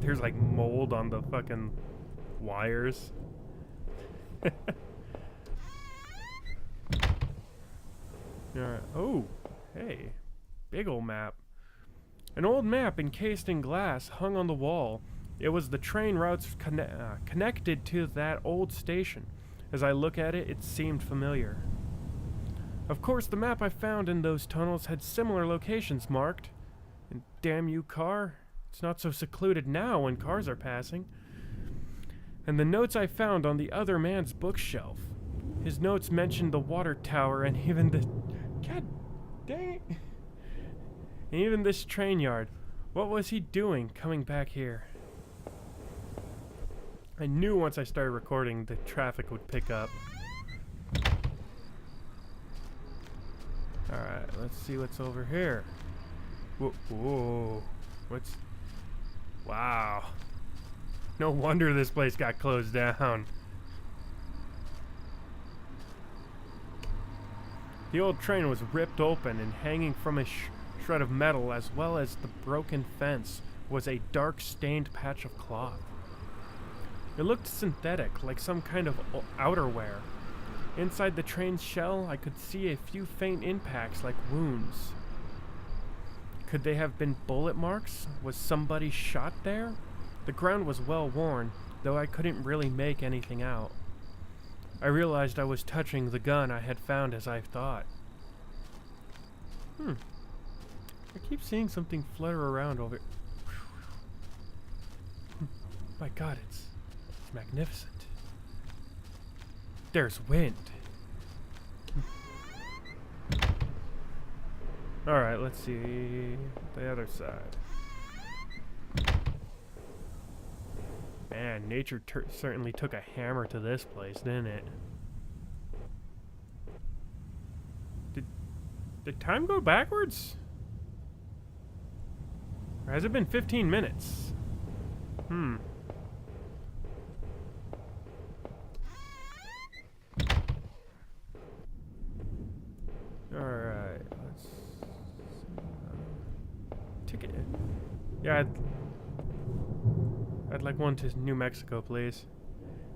there's like mold on the fucking wires. Alright. Oh, hey. Big ol' map. An old map encased in glass hung on the wall. It was the train routes connected to that old station. As I look at it, it seemed familiar. Of course, the map I found in those tunnels had similar locations marked. And damn you, car. It's not so secluded now when cars are passing. And the notes I found on the other man's bookshelf. His notes mentioned the water tower and even the... God dang it. And even this train yard. What was he doing coming back here? I knew once I started recording the traffic would pick up. Alright, let's see what's over here. Whoa, whoa. What's... Wow. No wonder this place got closed down. The old train was ripped open, and hanging from a shred of metal as well as the broken fence was a dark stained patch of cloth. It looked synthetic, like some kind of outerwear. Inside the train's shell, I could see a few faint impacts like wounds. Could they have been bullet marks? Was somebody shot there? The ground was well worn, though I couldn't really make anything out. I realized I was touching the gun I had found as I thought. I keep seeing something flutter around over... My God, it's magnificent. There's wind. Alright, let's see the other side. Man, nature certainly took a hammer to this place, didn't it? Did time go backwards? Or has it been 15 minutes? Alright, let's... ticket. Yeah, I'd like one to New Mexico, please.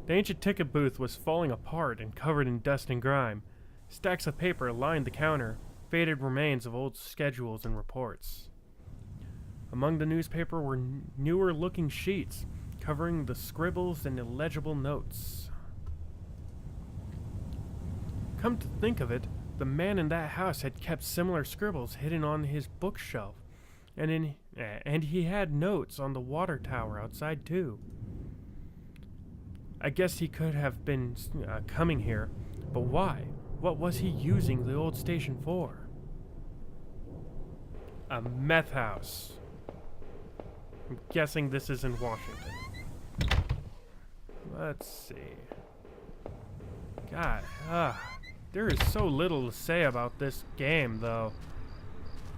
The ancient ticket booth was falling apart and covered in dust and grime. Stacks of paper lined the counter, faded remains of old schedules and reports. Among the newspaper were newer-looking sheets, covering the scribbles and illegible notes. Come to think of it, the man in that house had kept similar scribbles hidden on his bookshelf, and he had notes on the water tower outside too. I guess he could have been coming here, but why? What was he using the old station for? A meth house. I'm guessing this is in Washington. Let's see. God, there is so little to say about this game, though.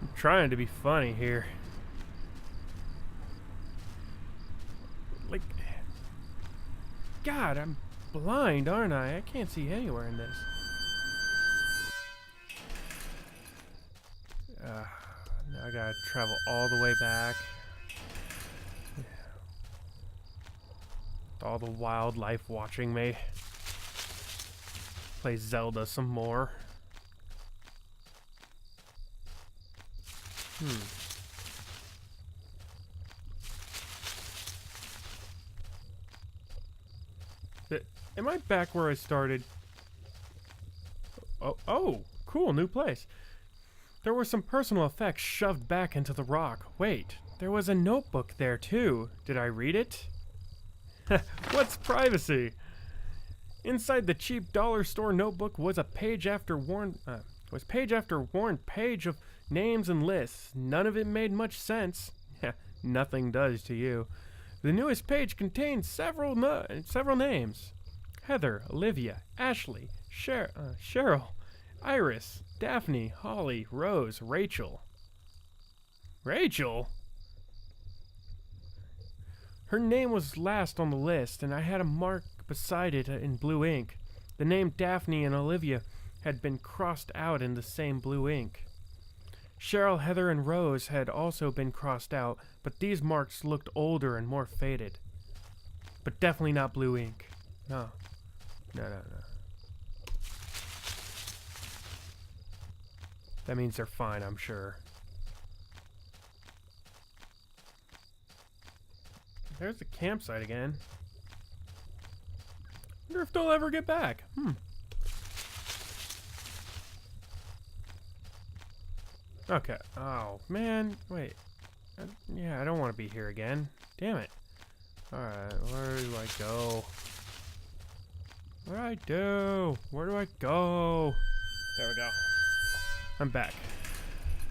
I'm trying to be funny here. Like, God, I'm blind, aren't I? I can't see anywhere in this. Now I gotta travel all the way back. All the wildlife watching me. Play Zelda some more. Am I back where I started? Oh, cool, new place. There were some personal effects shoved back into the rock. Wait, there was a notebook there too. Did I read it? What's privacy? Inside the cheap dollar store notebook was a page after worn page of names and lists. None of it made much sense. Nothing does to you. The newest page contained several names: Heather, Olivia, Ashley, Cheryl, Iris, Daphne, Holly, Rose, Rachel. Rachel? Her name was last on the list, and I had a mark beside it in blue ink. The name Daphne and Olivia had been crossed out in the same blue ink. Cheryl, Heather, and Rose had also been crossed out, but these marks looked older and more faded. But definitely not blue ink. No. No. That means they're fine, I'm sure. There's the campsite again. Wonder if they'll ever get back. Okay. Oh, man. Wait. Yeah, I don't want to be here again. Damn it. Alright, where do I go? What do I do? Where do I go? There we go. I'm back.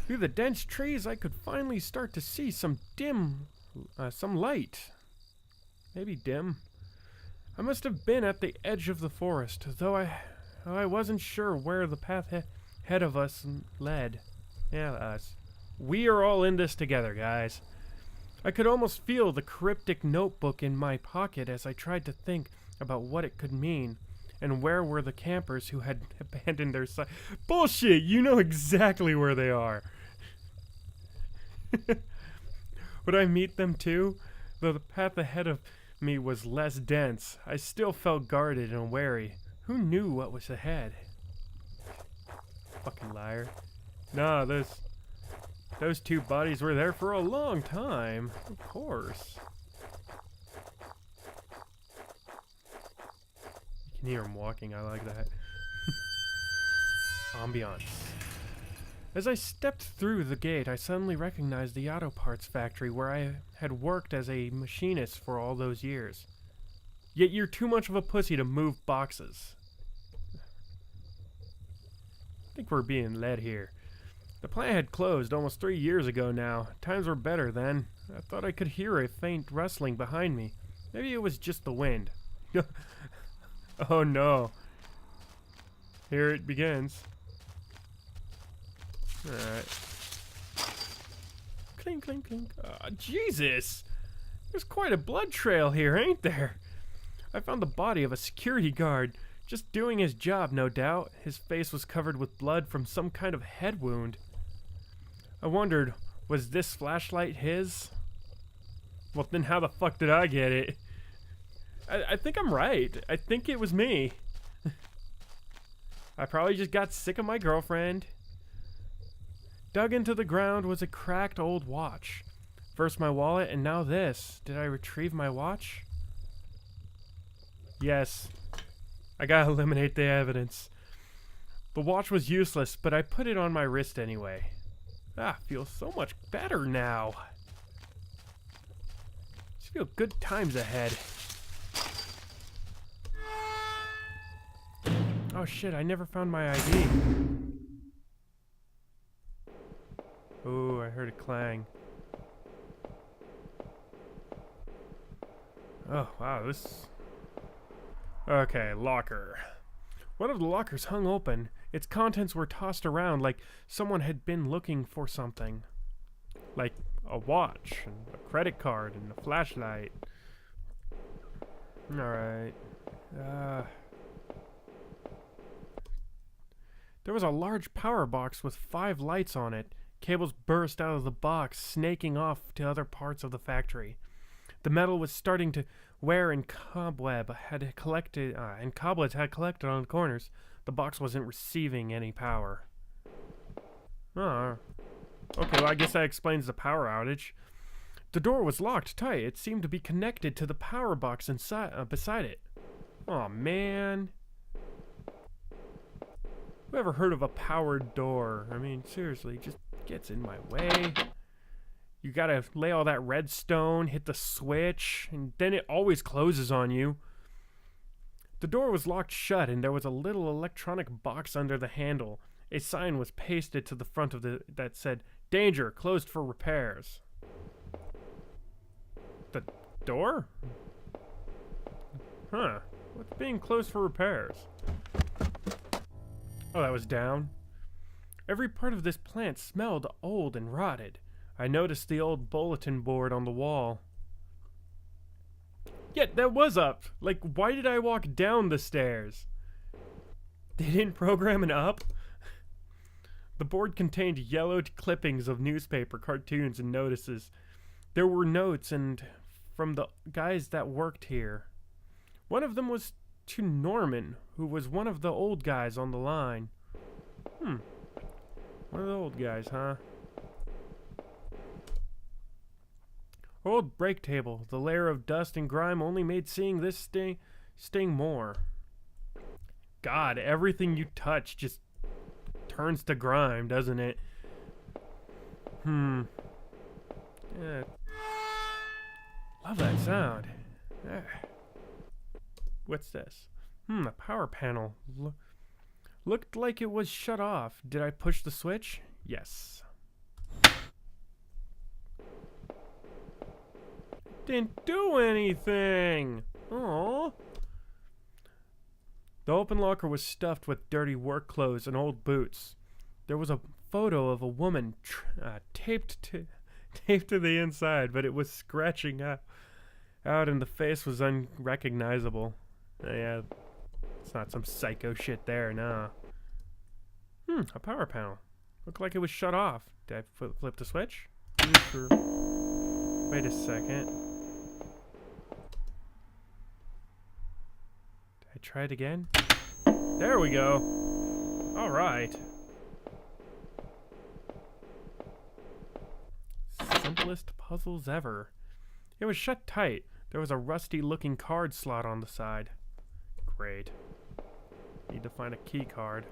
Through the dense trees, I could finally start to see some light. Maybe dim. I must have been at the edge of the forest, though I wasn't sure where the path ahead of us led. Yeah, us. We are all in this together, guys. I could almost feel the cryptic notebook in my pocket as I tried to think about what it could mean, and where were the campers who had abandoned their site. Bullshit! You know exactly where they are. Would I meet them too? Though the path ahead of me was less dense, I still felt guarded and wary. Who knew what was ahead? Fucking liar. Nah, those two bodies were there for a long time. Of course. You can hear them walking. I like that. Ambiance. As I stepped through the gate, I suddenly recognized the auto parts factory where I had worked as a machinist for all those years. Yet you're too much of a pussy to move boxes. I think we're being led here. The plant had closed almost 3 years ago now. Times were better then. I thought I could hear a faint rustling behind me. Maybe it was just the wind. Oh no. Here it begins. Alright. Clink, clink, clink. Jesus! There's quite a blood trail here, ain't there? I found the body of a security guard. Just doing his job, no doubt. His face was covered with blood from some kind of head wound. I wondered, was this flashlight his? Well, then how the fuck did I get it? I think I'm right. I think it was me. I probably just got sick of my girlfriend. Dug into the ground was a cracked old watch. First my wallet, and now this. Did I retrieve my watch? Yes. I gotta eliminate the evidence. The watch was useless, but I put it on my wrist anyway. Feels so much better now. Just feel good times ahead. Oh shit, I never found my ID. Ooh, I heard a clang. Oh, wow, this... Okay, locker. One of the lockers hung open. Its contents were tossed around like someone had been looking for something. Like a watch, and a credit card, and a flashlight. Alright. There was a large power box with 5 lights on it. Cables burst out of the box, snaking off to other parts of the factory. The metal was starting to wear and cobwebs had collected on the corners. The box wasn't receiving any power. Okay, well I guess that explains the power outage. The door was locked tight. It seemed to be connected to the power box inside, beside it. Oh man. Who ever heard of a powered door? I mean, seriously, just gets in my way. You gotta lay all that redstone, hit the switch, and then it always closes on you. The door was locked shut, and there was a little electronic box under the handle. A sign was pasted to the front of that said, "Danger, closed for repairs." The door? Huh. What's being closed for repairs? Oh, that was down. Every part of this plant smelled old and rotted. I noticed the old bulletin board on the wall. Yet that was up. Like, why did I walk down the stairs? They didn't program an up? The board contained yellowed clippings of newspaper, cartoons, and notices. There were notes and from the guys that worked here. One of them was to Norman, who was one of the old guys on the line. One of the old guys, huh? Old break table. The layer of dust and grime only made seeing this sting more. God, everything you touch just turns to grime, doesn't it? Yeah. Love that sound. What's this? A power panel. Looked like it was shut off. Did I push the switch? Yes. Didn't do anything. Oh. The open locker was stuffed with dirty work clothes and old boots. There was a photo of a woman taped to the inside, but it was scratching out and the face was unrecognizable. Yeah, it's not some psycho shit there, nah. A power panel. Looked like it was shut off. Did I flip the switch? Wait a second. Did I try it again? There we go. Alright. Simplest puzzles ever. It was shut tight. There was a rusty looking card slot on the side. Great. Need to find a key card.